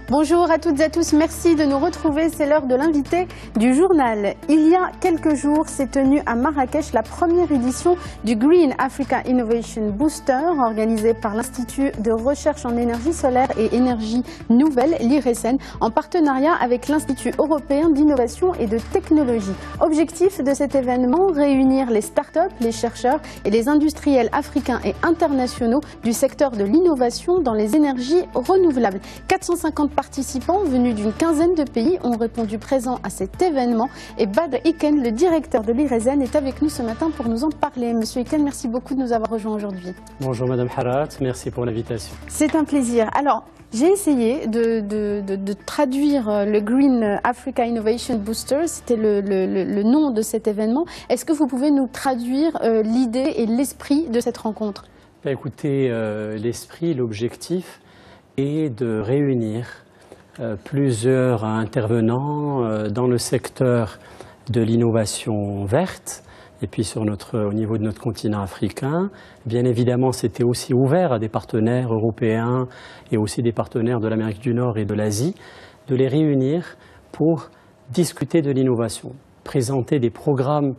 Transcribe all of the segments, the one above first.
Bonjour à toutes et à tous, merci de nous retrouver, c'est l'heure de l'invité du journal. Il y a quelques jours s'est tenue à Marrakech la première édition du Green Africa Innovation Booster organisée par l'Institut de recherche en énergie solaire et énergie nouvelle, l'IRSN, en partenariat avec l'Institut européen d'innovation et de technologie. Objectif de cet événement, réunir les startups, les chercheurs et les industriels africains et internationaux du secteur de l'innovation dans les énergies renouvelables. 450 participants venus d'une quinzaine de pays ont répondu présents à cet événement et Badr Iken, le directeur de l'IRSN, est avec nous ce matin pour nous en parler. Monsieur Iken, merci beaucoup de nous avoir rejoints aujourd'hui. Bonjour Madame Harat, merci pour l'invitation. C'est un plaisir. Alors, j'ai essayé de traduire le Green Africa Innovation Booster, c'était le nom de cet événement. Est-ce que vous pouvez nous traduire l'idée et l'esprit de cette rencontre? Écoutez, l'esprit, l'objectif est de réunir plusieurs intervenants dans le secteur de l'innovation verte et puis au niveau de notre continent africain. Bien évidemment, c'était aussi ouvert à des partenaires européens et aussi des partenaires de l'Amérique du Nord et de l'Asie, de les réunir pour discuter de l'innovation, présenter des programmes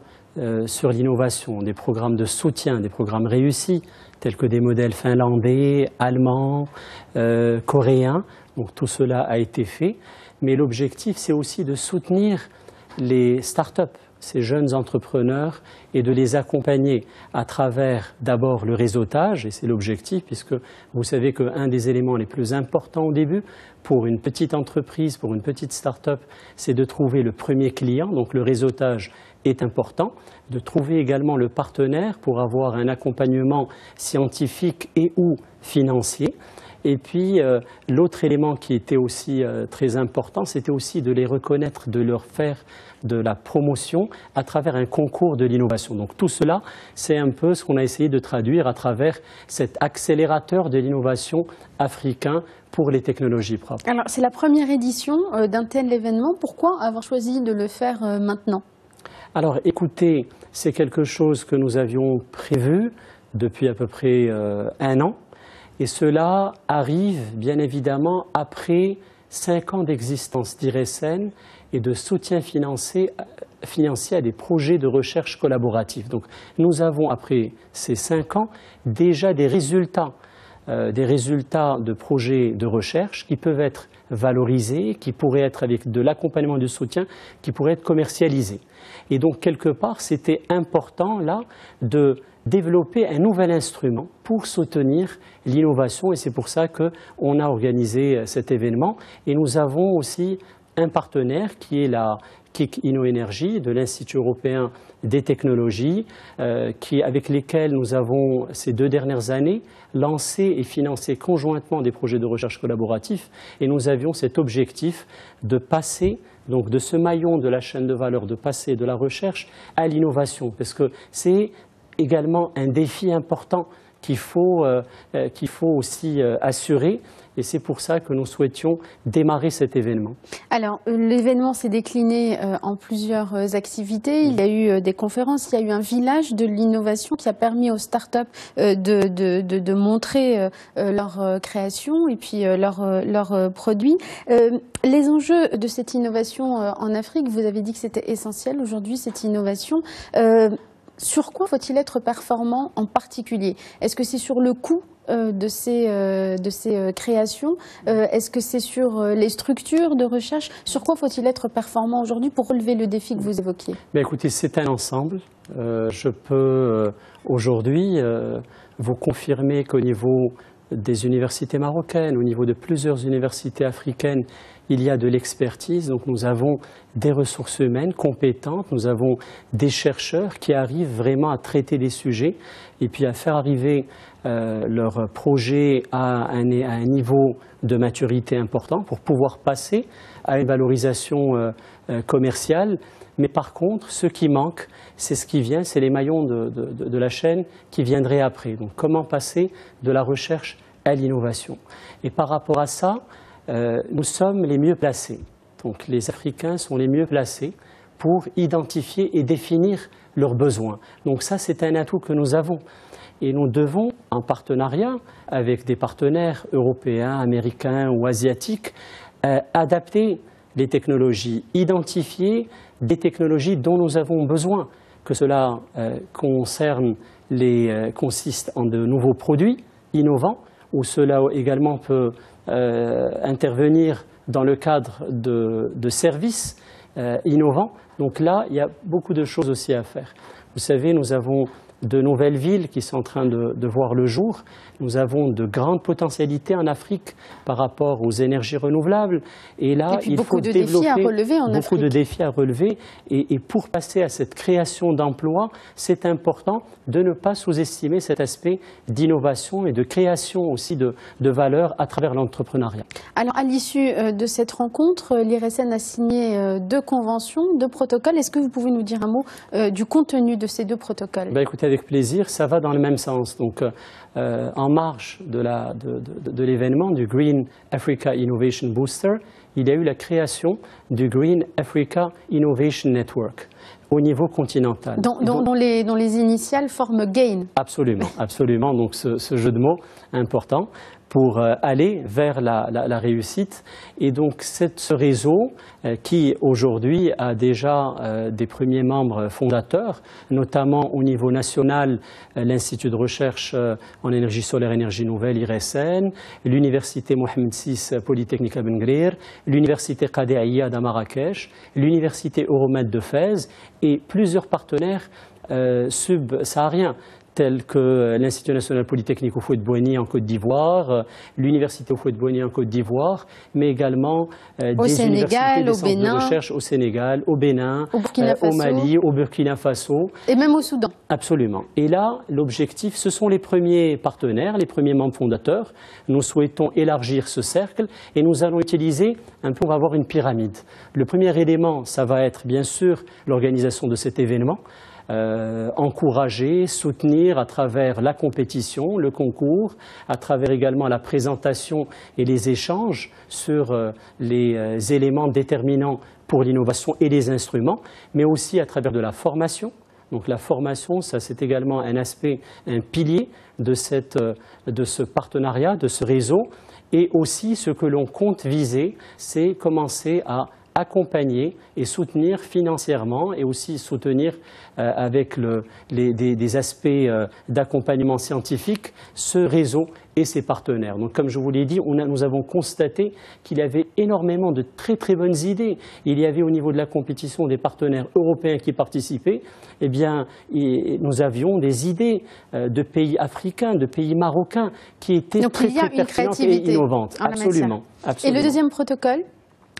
sur l'innovation, des programmes de soutien, des programmes réussis, tels que des modèles finlandais, allemands, coréens. Donc tout cela a été fait. Mais l'objectif, c'est aussi de soutenir les startups, ces jeunes entrepreneurs, et de les accompagner à travers d'abord le réseautage, et c'est l'objectif, puisque vous savez qu'un des éléments les plus importants au début, pour une petite entreprise, pour une petite start-up, c'est de trouver le premier client, donc le réseautage est important, de trouver également le partenaire pour avoir un accompagnement scientifique et ou financier. Et puis l'autre élément qui était aussi très important, c'était aussi de les reconnaître, de leur faire de la promotion à travers un concours de l'innovation. Donc tout cela, c'est un peu ce qu'on a essayé de traduire à travers cet accélérateur de l'innovation africain pour les technologies propres. Alors c'est la première édition d'un tel événement. Pourquoi avoir choisi de le faire maintenant ? Alors écoutez, c'est quelque chose que nous avions prévu depuis à peu près un an. Et cela arrive bien évidemment après 5 ans d'existence d'IRSN et de soutien financier à des projets de recherche collaboratifs. Donc nous avons, après ces 5 ans, déjà des résultats de projets de recherche qui peuvent être valorisés, qui pourraient être avec de l'accompagnement du soutien, qui pourraient être commercialisés. Et donc quelque part, c'était important là de développer un nouvel instrument pour soutenir l'innovation, et c'est pour ça qu'on a organisé cet événement. Et nous avons aussi un partenaire qui est la KIC InnoEnergy de l'Institut européen des technologies, avec lesquels nous avons, ces 2 dernières années, lancé et financé conjointement des projets de recherche collaboratifs. Et nous avions cet objectif de passer, donc de ce maillon de la chaîne de valeur, de passer de la recherche à l'innovation, parce que c'est également un défi important qu'il faut aussi assurer, et c'est pour ça que nous souhaitions démarrer cet événement. Alors, l'événement s'est décliné en plusieurs activités. Il y a eu des conférences, il y a eu un village de l'innovation qui a permis aux startups de montrer leur création et puis leurs produits. Les enjeux de cette innovation en Afrique, vous avez dit que c'était essentiel aujourd'hui, cette innovation. Sur quoi faut-il être performant en particulier? Est-ce que c'est sur le coût de ces créations? Est-ce que c'est sur les structures de recherche? Sur quoi faut-il être performant aujourd'hui pour relever le défi que vous évoquiez? Écoutez, c'est un ensemble. Je peux aujourd'hui vous confirmer qu'au niveau des universités marocaines, au niveau de plusieurs universités africaines, il y a de l'expertise. Donc nous avons des ressources humaines compétentes, nous avons des chercheurs qui arrivent vraiment à traiter des sujets et puis à faire arriver leurs projets à un niveau de maturité important pour pouvoir passer à une valorisation commerciale. Mais par contre, ce qui manque, c'est ce qui vient, c'est les maillons de la chaîne qui viendraient après. Donc comment passer de la recherche à l'innovation? Et par rapport à ça, nous sommes les mieux placés. Donc les Africains sont les mieux placés pour identifier et définir leurs besoins. Donc ça, c'est un atout que nous avons. Et nous devons, en partenariat avec des partenaires européens, américains ou asiatiques, adapter les technologies, identifier des technologies dont nous avons besoin, que cela consiste en de nouveaux produits innovants, ou cela également peut intervenir dans le cadre de services innovants. Donc là, il y a beaucoup de choses aussi à faire. Vous savez, nous avons de nouvelles villes qui sont en train de voir le jour. Nous avons de grandes potentialités en Afrique par rapport aux énergies renouvelables. Et là, il faut développer beaucoup de défis à relever. Et pour passer à cette création d'emplois, c'est important de ne pas sous-estimer cet aspect d'innovation et de création aussi de valeur à travers l'entrepreneuriat. Alors, à l'issue de cette rencontre, l'IRSN a signé 2 conventions, 2 protocoles. Est-ce que vous pouvez nous dire un mot du contenu de ces 2 protocoles? Écoutez, avec plaisir, ça va dans le même sens. Donc, en marge de l'événement du Green Africa Innovation Booster, il y a eu la création du Green Africa Innovation Network au niveau continental. Dont les initiales forment GAIN. Absolument, absolument. Donc ce jeu de mots important pour aller vers la réussite. Et donc ce réseau qui aujourd'hui a déjà des premiers membres fondateurs, notamment au niveau national, l'Institut de recherche en énergie solaire et énergie nouvelle, IRSN, l'Université Mohamed VI Polytechnique à Ben Grir, l'Université Qadi Ayyad à Marrakech, l'Université Euromed de Fès et plusieurs partenaires subsahariens, tels que l'Institut national polytechnique Houphouët-Boigny en Côte d'Ivoire, l'Université Houphouët-Boigny en Côte d'Ivoire, mais également des universités, des centres de recherche au Sénégal, au Bénin, au Mali, au Burkina Faso. Et même au Soudan. Absolument. Et là, l'objectif, ce sont les premiers partenaires, les premiers membres fondateurs. Nous souhaitons élargir ce cercle et nous allons utiliser, on va avoir une pyramide. Le premier élément, ça va être bien sûr l'organisation de cet événement. Encourager, soutenir à travers la compétition, le concours, à travers également la présentation et les échanges sur les éléments déterminants pour l'innovation et les instruments, mais aussi à travers de la formation. Donc la formation, ça c'est également un aspect, un pilier de ce partenariat, de ce réseau. Et aussi ce que l'on compte viser, c'est commencer à accompagner et soutenir financièrement et aussi soutenir avec des aspects d'accompagnement scientifique ce réseau et ses partenaires. Donc comme je vous l'ai dit, nous avons constaté qu'il y avait énormément de très bonnes idées. Il y avait au niveau de la compétition des partenaires européens qui participaient. Eh bien, nous avions des idées de pays africains, de pays marocains qui étaient très pertinentes et innovantes. Absolument. Et le deuxième protocole ?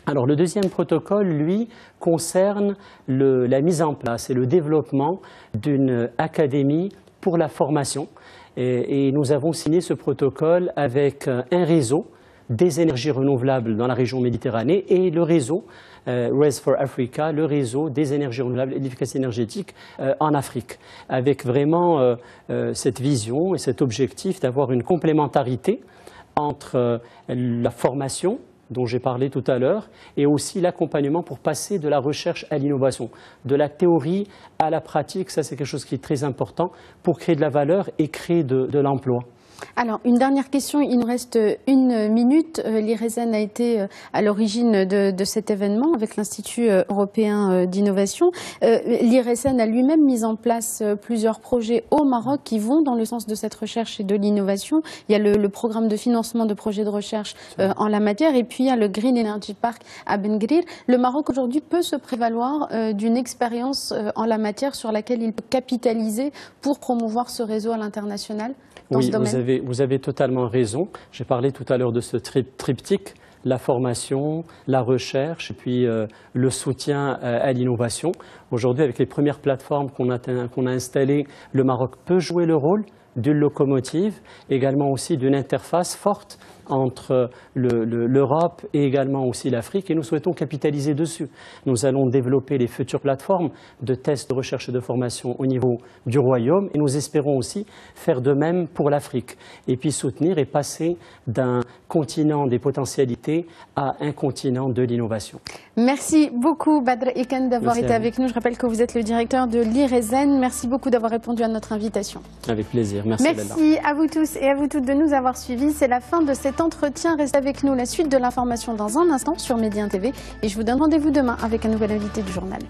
Alors le deuxième protocole, lui, concerne la mise en place et le développement d'une académie pour la formation. Et nous avons signé ce protocole avec un réseau des énergies renouvelables dans la région Méditerranée et le réseau RES for Africa, le réseau des énergies renouvelables et de l'efficacité énergétique en Afrique, avec vraiment cette vision et cet objectif d'avoir une complémentarité entre la formation dont j'ai parlé tout à l'heure, et aussi l'accompagnement pour passer de la recherche à l'innovation, de la théorie à la pratique. Ça, c'est quelque chose qui est très important pour créer de la valeur et créer de l'emploi. Alors, une dernière question, il nous reste 1 minute. L'IRSN a été à l'origine de cet événement avec l'Institut européen d'innovation. L'IRSN a lui-même mis en place plusieurs projets au Maroc qui vont dans le sens de cette recherche et de l'innovation. Il y a le programme de financement de projets de recherche en la matière et puis il y a le Green Energy Park à Ben Grir. Le Maroc aujourd'hui peut se prévaloir d'une expérience en la matière sur laquelle il peut capitaliser pour promouvoir ce réseau à l'international. Oui, vous avez totalement raison. J'ai parlé tout à l'heure de ce triptyque, la formation, la recherche et puis le soutien à l'innovation. Aujourd'hui, avec les premières plateformes qu'on a installées, le Maroc peut jouer le rôle d'une locomotive, également aussi d'une interface forte entre l'Europe et également aussi l'Afrique, et nous souhaitons capitaliser dessus. Nous allons développer les futures plateformes de tests de recherche et de formation au niveau du Royaume, et nous espérons aussi faire de même pour l'Afrique, et puis soutenir et passer d'un continent des potentialités à un continent de l'innovation. Merci beaucoup Badr Eken d'avoir été avec nous. Je rappelle que vous êtes le directeur de l'IRSN. Merci beaucoup d'avoir répondu à notre invitation. Avec plaisir. Merci à vous tous et à vous toutes de nous avoir suivis. C'est la fin de cette cet entretien. Restez avec nous, la suite de l'information dans un instant sur Médien TV. Et je vous donne rendez-vous demain avec un nouvel invité du journal.